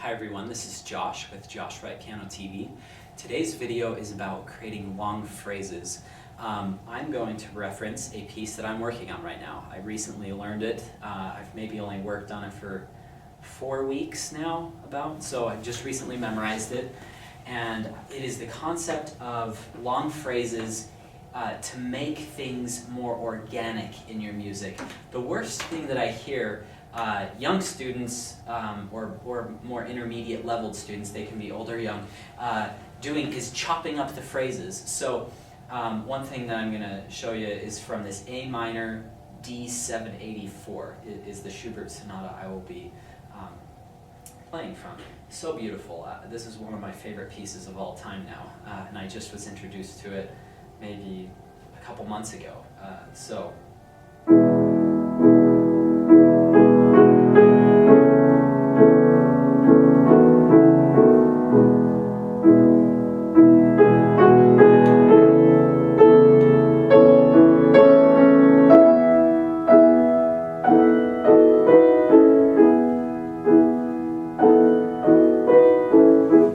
Hi everyone, this is Josh with Josh Wright Piano TV. Today's video is about creating long phrases. I'm going to reference a piece that I'm working on right now. I recently learned it. I've maybe only worked on it for 4 weeks now, so I've just recently memorized it. And it is the concept of long phrases to make things more organic in your music. The worst thing that I hear young students or more intermediate leveled students, they can be old or young, doing is chopping up the phrases. So one thing that I'm going to show you is from this A minor D784 is the Schubert Sonata I will be playing from. So beautiful. This is one of my favorite pieces of all time now, and I just was introduced to it maybe a couple months ago.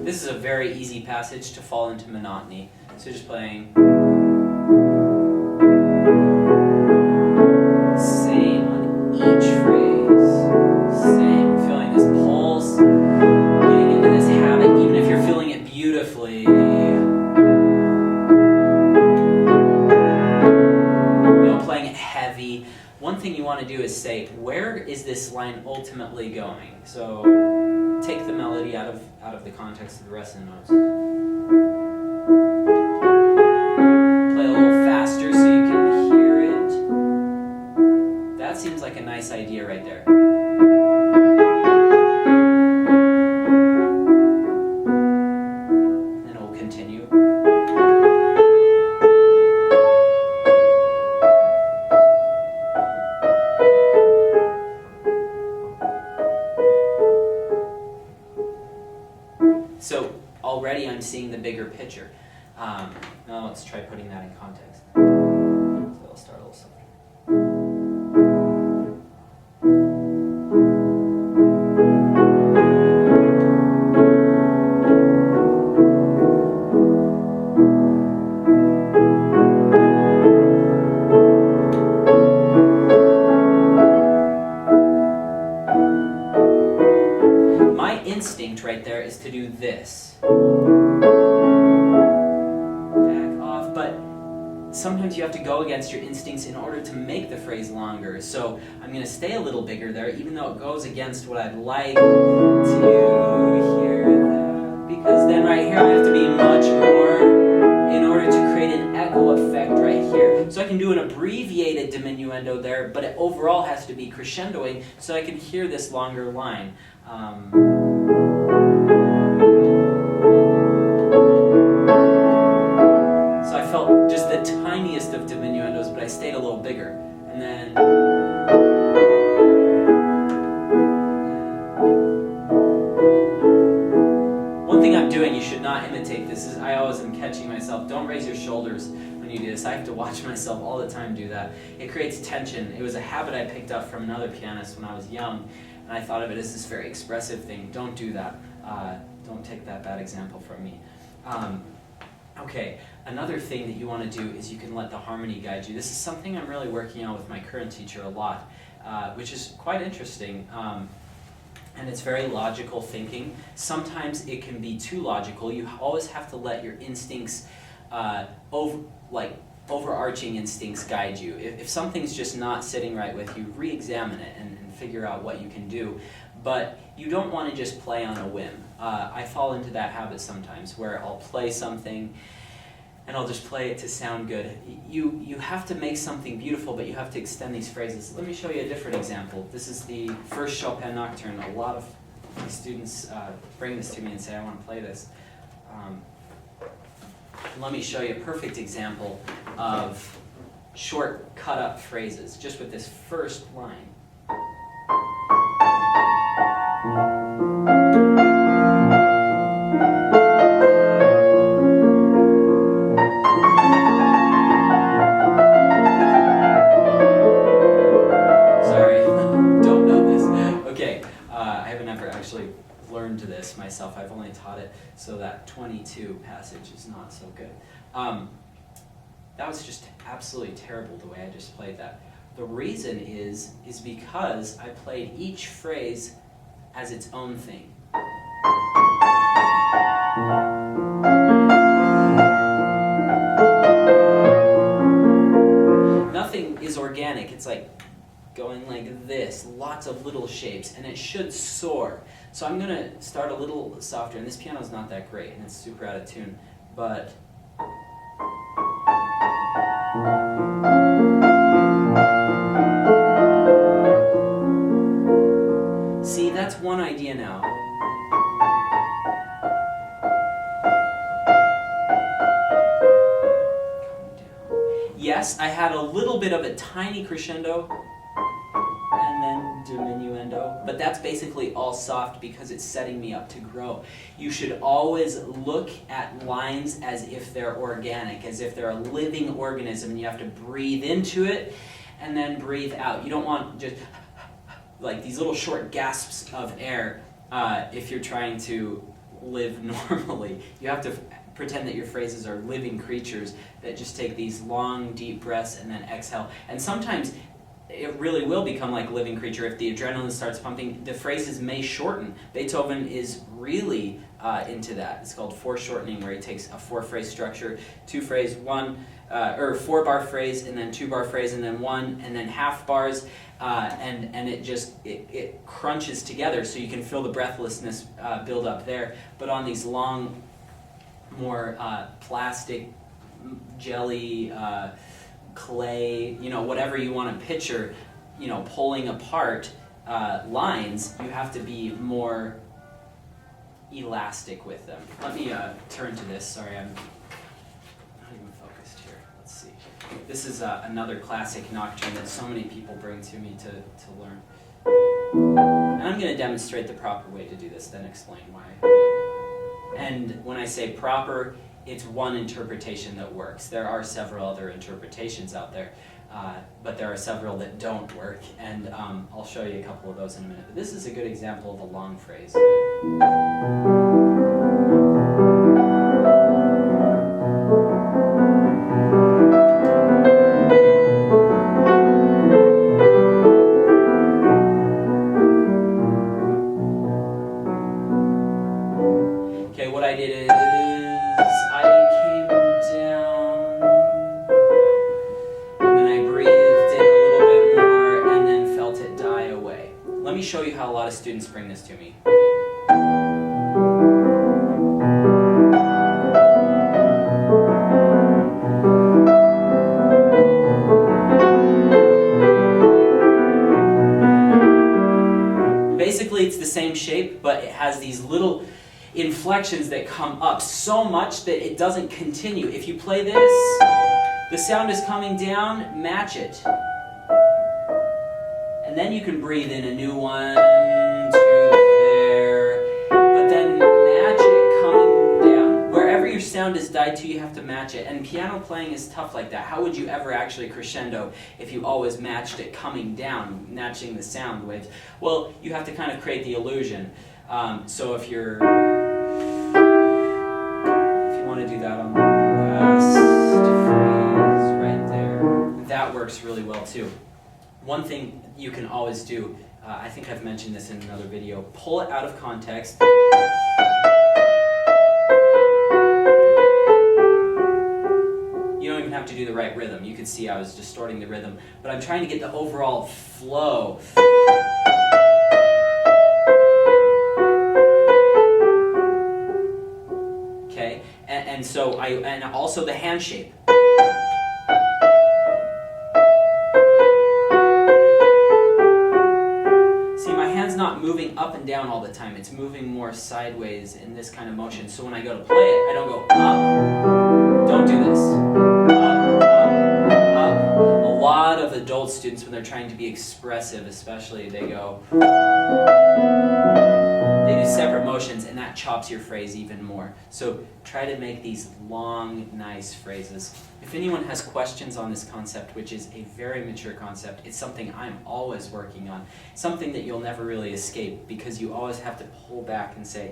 This is a very easy passage to fall into monotony. So just playing same on each phrase, same, feeling this pulse, getting into this habit, even if you're feeling it beautifully. Playing it heavy. One thing you want to do is say, where is this line ultimately going? So take the melody out of the context of the rest of the notes. Play a little faster so you can hear it. That seems like a nice idea right there. And then we'll continue. So already I'm seeing the bigger picture. Now let's try putting that in context. So I'll start a little softer. My instinct right there is to do this. Back off, but sometimes you have to go against your instincts in order to make the phrase longer. So I'm going to stay a little bigger there, even though it goes against what I'd like to hear that. Because then right here I have to be much more in order to create an echo effect right here. So I can do an abbreviated diminuendo there, but it overall has to be crescendoing so I can hear this longer line. So I felt just the tiniest of diminuendos, but I stayed a little bigger. And then one thing I'm doing, you should not imitate this, is I always am catching myself. Don't raise your shoulders when you do this. I have to watch myself all the time do that. It creates tension. It was a habit I picked up from another pianist when I was young, and I thought of it as this very expressive thing. Don't do that. Don't take that bad example from me. Okay, another thing that you want to do is you can let the harmony guide you. This is something I'm really working on with my current teacher a lot, which is quite interesting. And it's very logical thinking. Sometimes it can be too logical. You always have to let your instincts, overarching instincts guide you. If something's just not sitting right with you, re-examine it and figure out what you can do. But you don't want to just play on a whim. I fall into that habit sometimes where I'll play something and I'll just play it to sound good. You have to make something beautiful, but you have to extend these phrases. Let me show you a different example. This is the first Chopin Nocturne. A lot of my students bring this to me and say, I want to play this. Let me show you a perfect example of short cut-up phrases, just with this first line. learned this myself. I've only taught it, so that 22 passage is not so good. That was just absolutely terrible the way I just played that. The reason is because I played each phrase as its own thing. Nothing is organic. It's like going like this, lots of little shapes, and it should soar. So I'm going to start a little softer, and this piano's not that great, and it's super out of tune, but see, that's one idea now. Yes, I had a little bit of a tiny crescendo and then diminuendo, but that's basically all soft because it's setting me up to grow. You should always look at lines as if they're organic, as if they're a living organism, and you have to breathe into it and then breathe out. You don't want just like these little short gasps of air if you're trying to live normally. You have to pretend that your phrases are living creatures that just take these long, deep breaths and then exhale. And sometimes it really will become like a living creature. If the adrenaline starts pumping, the phrases may shorten. Beethoven is really into that. It's called foreshortening, where he takes a four-phrase structure, two-phrase, one, or four-bar phrase, and then two-bar phrase, and then one, and then half bars, and it crunches together, so you can feel the breathlessness build up there. But on these long, more plastic, jelly, clay, whatever you want to picture, pulling apart lines, you have to be more elastic with them. Let me turn to this. Sorry, I'm not even focused here. Let's see. This is another classic nocturne that so many people bring to me to learn. And I'm going to demonstrate the proper way to do this, then explain why. And when I say proper, it's one interpretation that works. There are several other interpretations out there, but there are several that don't work, and I'll show you a couple of those in a minute. But this is a good example of a long phrase. Okay, what I did is I came down, and then I breathed in a little bit more, and then felt it die away. Let me show you how a lot of students bring this to me. Basically, it's the same shape, but it has these little inflections that come up so much that it doesn't continue. If you play this, the sound is coming down, match it. And then you can breathe in a new one, two there, but then match it coming down. Wherever your sound is died to, you have to match it. And piano playing is tough like that. How would you ever actually crescendo if you always matched it coming down, matching the sound waves? Well, you have to kind of create the illusion. So if you want to do that on the last phrase right there, that works really well too. One thing you can always do, I think I've mentioned this in another video, pull it out of context. You don't even have to do the right rhythm. You can see I was distorting the rhythm, but I'm trying to get the overall flow. Okay, and so and also the hand shape. See, my hand's not moving up and down all the time. It's moving more sideways in this kind of motion. So when I go to play it, I don't go up. Don't do this. Up, up, up. A lot of adult students, when they're trying to be expressive especially, they go. they do separate motions, and that chops your phrase even more. So try to make these long, nice phrases. If anyone has questions on this concept, which is a very mature concept, it's something I'm always working on, something that you'll never really escape, because you always have to pull back and say,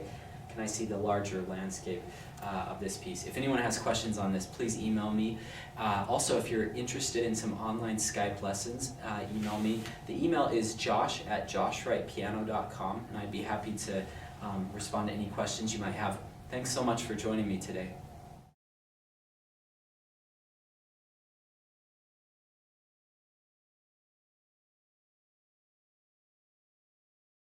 can I see the larger landscape of this piece? If anyone has questions on this, please email me. Also, if you're interested in some online Skype lessons, email me. The email is josh@joshwrightpiano.com, and I'd be happy to respond to any questions you might have. Thanks so much for joining me today.